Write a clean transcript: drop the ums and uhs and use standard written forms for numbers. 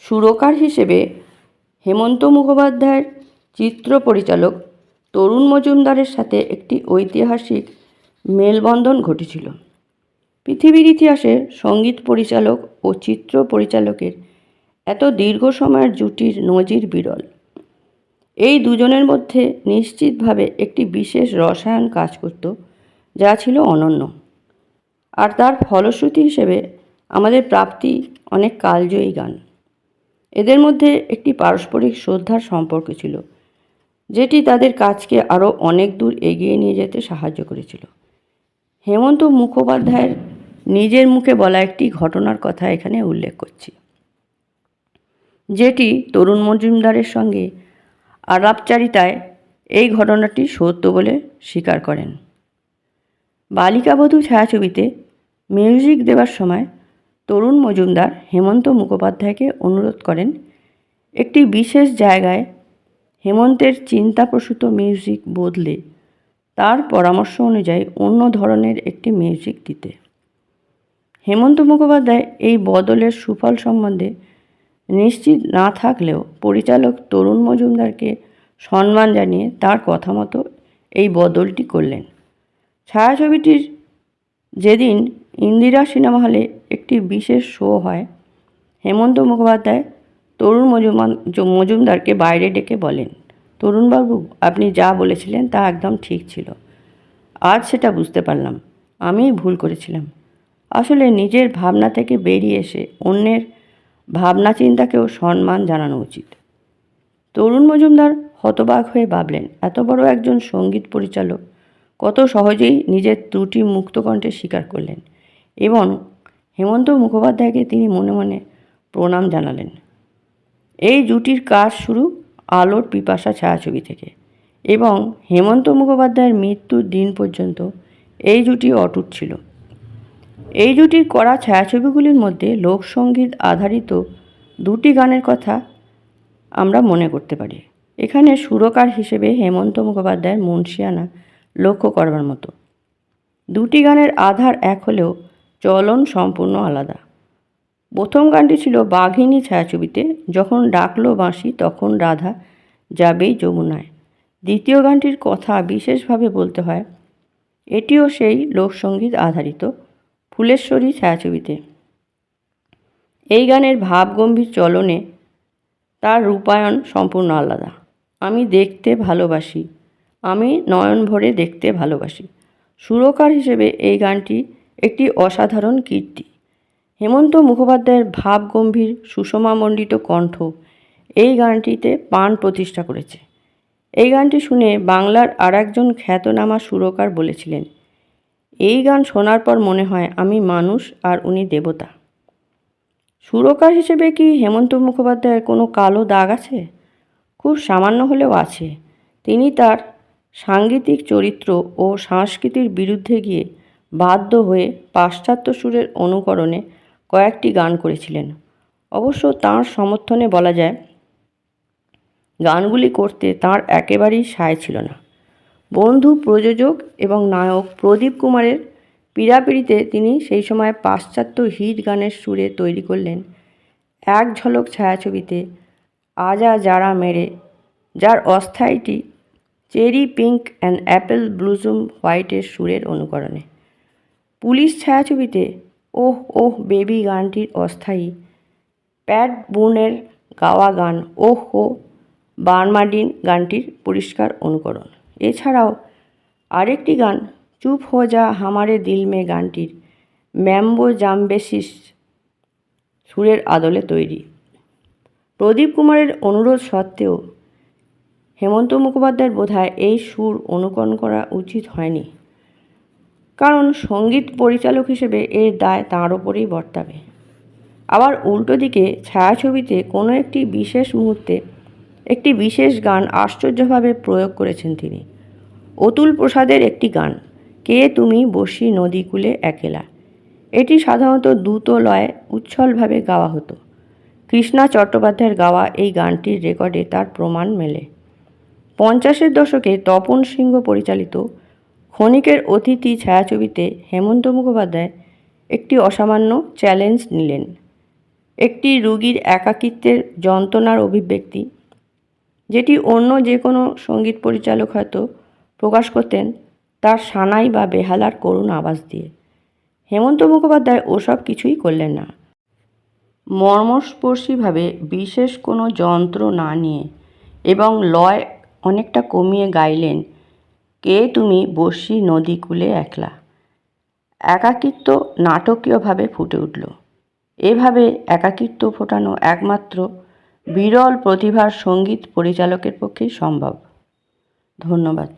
সুরকার হিসেবে হেমন্ত মুখোপাধ্যায়ের চিত্র পরিচালক তরুণ মজুমদারের সাথে একটি ঐতিহাসিক মেলবন্ধন ঘটেছিল। পৃথিবীর ইতিহাসে সঙ্গীত পরিচালক ও চিত্র পরিচালকের এত দীর্ঘ সময়ের জুটির নজির বিরল। এই দুজনের মধ্যে নিশ্চিতভাবে একটি বিশেষ রসায়ন কাজ করত, যা ছিল অনন্য। আর তার ফলশ্রুতি হিসেবে আমাদের প্রাপ্তি অনেক কালজয়ী গান। এদের মধ্যে একটি পারস্পরিক শ্রদ্ধার সম্পর্ক ছিল, যেটি তাদের কাজকে আরও অনেক দূর এগিয়ে নিয়ে যেতে সাহায্য করেছিল। হেমন্ত মুখোপাধ্যায়ের নিজের মুখে বলা একটি ঘটনার কথা এখানে উল্লেখ করছি, যেটি তরুণ মজুমদারের সঙ্গে আলাপচারিতায় এই ঘটনাটি সত্য বলে স্বীকার করেন। বালিকাবধূ ছায়াছবিতে মিউজিক দেওয়ার সময় তরুণ মজুমদার হেমন্ত মুখোপাধ্যায়কে অনুরোধ করেন একটি বিশেষ জায়গায় হেমন্তের চিন্তাপ্রসূত মিউজিক বদলে তার পরামর্শ অনুযায়ী অন্য ধরনের একটি মিউজিক দিতে। হেমন্ত মুখোপাধ্যায় এই বদলের সুফল সম্বন্ধে নিশ্চিত না থাকলেও পরিচালক তরুণ মজুমদারকে সম্মান জানিয়ে তার কথা মতো এই বদলটি করলেন। ছায়াছবিটির যেদিন ইন্দিরা সিনেমা হলে একটি বিশেষ শো হয়, হেমন্ত মুখোপাধ্যায় তরুণ মজুমদারকে বাইরে ডেকে বলেন, তরুণবাবু, আপনি যা বলেছিলেন তা একদম ঠিক ছিল। আজ সেটা বুঝতে পারলাম, আমিই ভুল করেছিলাম। আসলে নিজের ভাবনা থেকে বেরিয়ে এসে অন্যের ভাবনা চিন্তাকেও সম্মান জানানো উচিত। তরুণ মজুমদার হতবাক হয়ে ভাবলেন, এত বড় একজন সঙ্গীত পরিচালক কত সহজেই নিজের ত্রুটি মুক্ত কণ্ঠে স্বীকার করলেন এবং হেমন্ত মুখোপাধ্যায়কে তিনি মনে মনে প্রণাম জানালেন। এই জুটির কাজ শুরু আলোর পিপাসা ছায়াছবি থেকে এবং হেমন্ত মুখোপাধ্যায়ের মৃত্যুর দিন পর্যন্ত এই জুটি অটুট ছিল। এই জুটির করা ছায়াছবিগুলির মধ্যে লোকসঙ্গীত আধারিত দুটি গানের কথা আমরা মনে করতে পারি। এখানে সুরকার হিসেবে হেমন্ত মুখোপাধ্যায়ের মুন্সিয়ানা লক্ষ্য করবার মতো। দুটি গানের আধার এক হলেও চলন সম্পূর্ণ আলাদা। প্রথম গানটি ছিল বাঘিনী ছায়াছবিতে, যখন ডাকলো বাঁশি তখন রাধা যাবেই যমুনায়। দ্বিতীয় গানটির কথা বিশেষভাবে বলতে হয়, এটিও সেই লোকসঙ্গীত আধারিত, ফুলেশ্বরী ছায়াছবিতে। এই গানের ভাবগম্ভীর চলনে তার রূপায়ণ সম্পূর্ণ আলাদা। আমি দেখতে ভালোবাসি, আমি নয়ন ভরে দেখতে ভালোবাসি। সুরকার হিসেবে এই গানটি একটি অসাধারণ কীর্তি। হেমন্ত মুখোপাধ্যায়ের ভাবগম্ভীর সুষমামণ্ডিত কণ্ঠ এই গানটিতে প্রাণ প্রতিষ্ঠা করেছে। এই গানটি শুনে বাংলার আরেকজন খ্যাতনামা সুরকার বলেছিলেন, এই গান শোনার পর মনে হয় আমি মানুষ আর উনি দেবতা। সুরকার হিসেবে কি হেমন্ত মুখোপাধ্যায়ের কোনো কালো দাগ আছে? খুব সামান্য হলেও আছে। তিনি তার সাংগীতিক চরিত্র ও সংস্কৃতির বিরুদ্ধে গিয়ে বাধ্য হয়ে পাশ্চাত্য সুরের অনুকরণে কয়েকটি গান করেছিলেন। অবশ্য তাঁর সমর্থনে বলা যায়, গানগুলি করতে তাঁর একেবারেই সায় ছিল না। বন্ধু প্রযোজক এবং নায়ক প্রদীপ কুমারের পীড়াপিড়িতে তিনি সেই সময় পাশ্চাত্য হিট গানের সুরে তৈরি করলেন এক ঝলক ছায়াছবিতে আজা যারা মেরে, যার অস্থায়ীটি চেরি পিঙ্ক অ্যান্ড অ্যাপেল ব্লুজুম হোয়াইটের সুরের অনুকরণে। পুলিশ ছায়াছবিতে ওহ ওহ বেবি গানটির অস্থায়ী প্যাট বুনের গাওয়া গান ওহ ও বার্মাডিন গানটির পরিষ্কার অনুকরণ। এছাড়াও আরেকটি গান চুপ হো যা হামারে দিল মে গানটির ম্যাম্বো জামবেসিস সুরের আদলে তৈরি। প্রদীপ কুমারের অনুরোধ সত্ত্বেও হেমন্ত মুখোপাধ্যায়ের বোধহয় এই সুর অনুকরণ করা উচিত হয়নি, কারণ সঙ্গীত পরিচালক হিসেবে এর দায় তাঁর ওপরেই বর্তাবে। আবার উল্টো দিকে ছায়াছবিতে কোনো একটি বিশেষ মুহূর্তে একটি বিশেষ গান আশ্চর্যভাবে প্রয়োগ করেছেন তিনি। অতুল প্রসাদের একটি গান, কে তুমি বসি নদীকূলে একেলা। এটি সাধারণত দ্রুত লয়ে উচ্ছলভাবে গাওয়া হতো। কৃষ্ণা চট্টোপাধ্যায়ের গাওয়া এই গানটির রেকর্ডে তার প্রমাণ মেলে। 50-এর দশকে তপন সিংহ পরিচালিত ক্ষণিকের অতিথি ছায়াছবিতে হেমন্ত মুখোপাধ্যায় একটি অসামান্য চ্যালেঞ্জ নিলেন। একটি রোগীর একাকিত্বের যন্ত্রণার অভিব্যক্তি, যেটি অন্য যে কোনো সঙ্গীত পরিচালক হয়তো প্রকাশ করতেন তার সানাই বা বেহালার করুণ আওয়াজ দিয়ে। হেমন্ত মুখোপাধ্যায় ওসব কিছুই করলেন না। মর্মস্পর্শীভাবে বিশেষ কোনো যন্ত্র না নিয়ে এবং লয় অনেকটা কমিয়ে গাইলেন, কে তুমি বসি নদী কূলে একলা। একাকিত্ব নাটকীয়ভাবে ফুটে উঠল। এভাবে একাকিত্ব ফোটানো একমাত্র বিরল প্রতিভার সঙ্গীত পরিচালকের পক্ষেই সম্ভব। ধন্যবাদ।